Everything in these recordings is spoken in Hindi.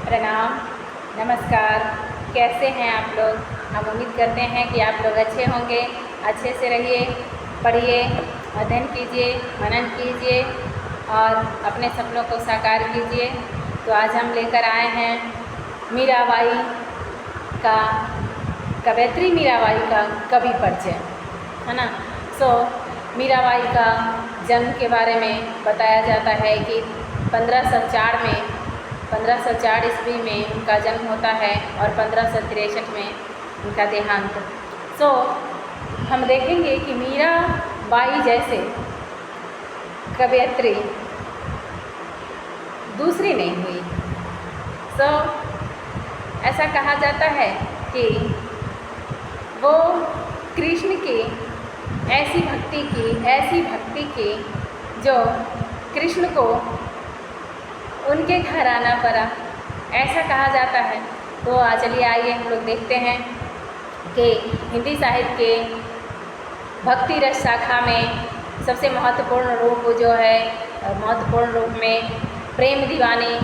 प्रणाम, नमस्कार। कैसे हैं आप लोग? हम उम्मीद करते हैं कि आप लोग अच्छे होंगे। अच्छे से रहिए, पढ़िए, अध्ययन कीजिए, मनन कीजिए और अपने सपनों को साकार कीजिए। तो आज हम लेकर आए हैं मीराबाई का, कवयित्री मीराबाई का कवि परिचय, है ना। मीराबाई का जन्म के बारे में बताया जाता है कि 1504 ईस्वी में उनका जन्म होता है और 1563 में उनका देहांत। हम देखेंगे कि मीराबाई जैसे कवयित्री दूसरी नहीं हुई। ऐसा कहा जाता है कि वो कृष्ण की ऐसी भक्ति की जो कृष्ण को उनके घर आना पड़ा, ऐसा कहा जाता है। तो चलिए आइए हम लोग देखते हैं कि हिंदी साहित्य के भक्ति रस शाखा में सबसे महत्वपूर्ण रूप में प्रेम दीवानी,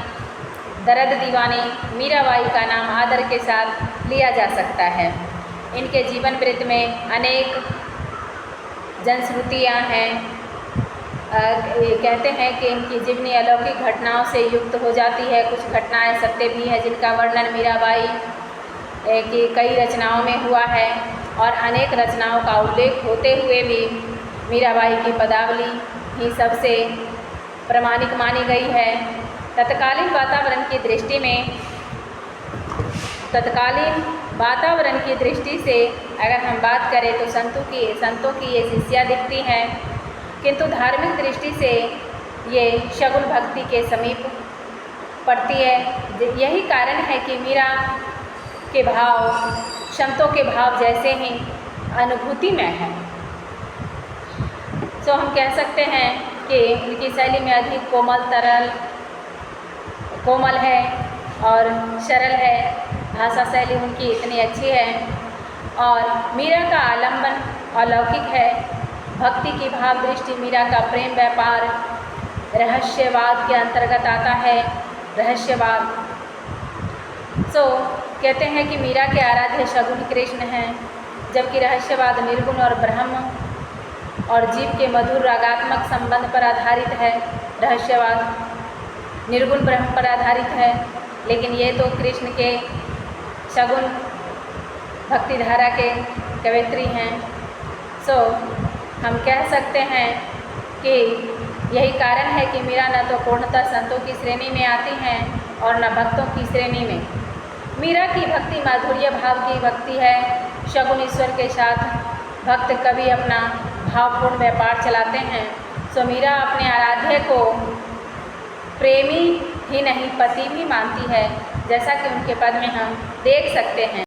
दर्द दीवानी मीराबाई का नाम आदर के साथ लिया जा सकता है। इनके जीवन वृत्त में अनेक जनश्रुतियाँ हैं। कहते हैं कि इनकी जीवनी अलौकिक घटनाओं से युक्त हो जाती है। कुछ घटनाएं सत्य भी हैं जिनका वर्णन मीराबाई की कई रचनाओं में हुआ है और अनेक रचनाओं का उल्लेख होते हुए भी मीराबाई की पदावली ही सबसे प्रामाणिक मानी गई है। तत्कालीन वातावरण की दृष्टि से अगर हम बात करें तो संतों की ये शिष्या दिखती हैं, किंतु धार्मिक दृष्टि से ये शगुन भक्ति के समीप पड़ती है। यही कारण है कि मीरा के भाव संतों के भाव जैसे ही अनुभूति में है। हम कह सकते हैं कि उनकी शैली में अधिक कोमल है और सरल है। भाषा शैली उनकी इतनी अच्छी है और मीरा का आलंबन अलौकिक है। भक्ति की भाव दृष्टि मीरा का प्रेम व्यापार रहस्यवाद के अंतर्गत आता है। रहस्यवाद कहते हैं कि मीरा के आराध्य शगुन कृष्ण हैं, जबकि रहस्यवाद निर्गुण और ब्रह्म और जीव के मधुर रागात्मक संबंध पर आधारित है। रहस्यवाद निर्गुण ब्रह्म पर आधारित है, लेकिन ये तो कृष्ण के शगुन भक्ति धारा के कवयित्री हैं। हम कह सकते हैं कि यही कारण है कि मीरा न तो पूर्णतः संतों की श्रेणी में आती हैं और न भक्तों की श्रेणी में। मीरा की भक्ति माधुर्य भाव की भक्ति है। शगुन ईश्वर के साथ भक्त कभी अपना भावपूर्ण व्यापार चलाते हैं। मीरा अपने आराध्य को प्रेमी ही नहीं पति भी मानती है, जैसा कि उनके पद में हम देख सकते हैं।